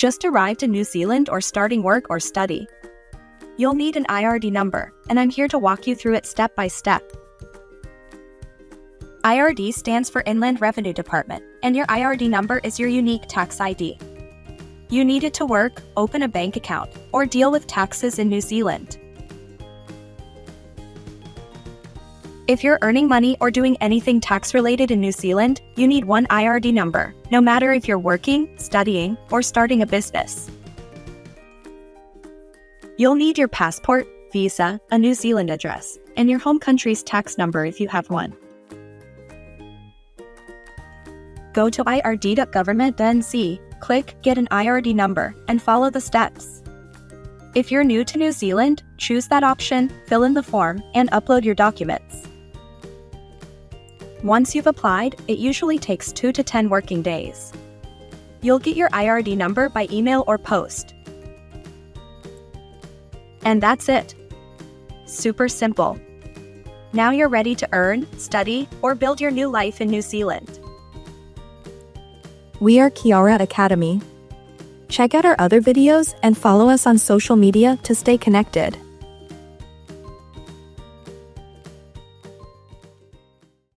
Just arrived in New Zealand or starting work or study? You'll need an IRD number, and I'm here to walk you through it step by step. IRD stands for Inland Revenue Department, and your IRD number is your unique tax ID. You need it to work, open a bank account, or deal with taxes in New Zealand. If you're earning money or doing anything tax-related in New Zealand, you need one IRD number, no matter if you're working, studying, or starting a business. You'll need your passport, visa, a New Zealand address, and your home country's tax number if you have one. Go to ird.government.nz, click Get an IRD number, and follow the steps. If you're new to New Zealand, choose that option, fill in the form, and upload your documents. Once you've applied, it usually takes 2 to 10 working days. You'll get your IRD number by email or post. And that's it. Super simple. Now you're ready to earn, study, or build your new life in New Zealand. We are Aotearoa Academy. Check out our other videos and follow us on social media to stay connected.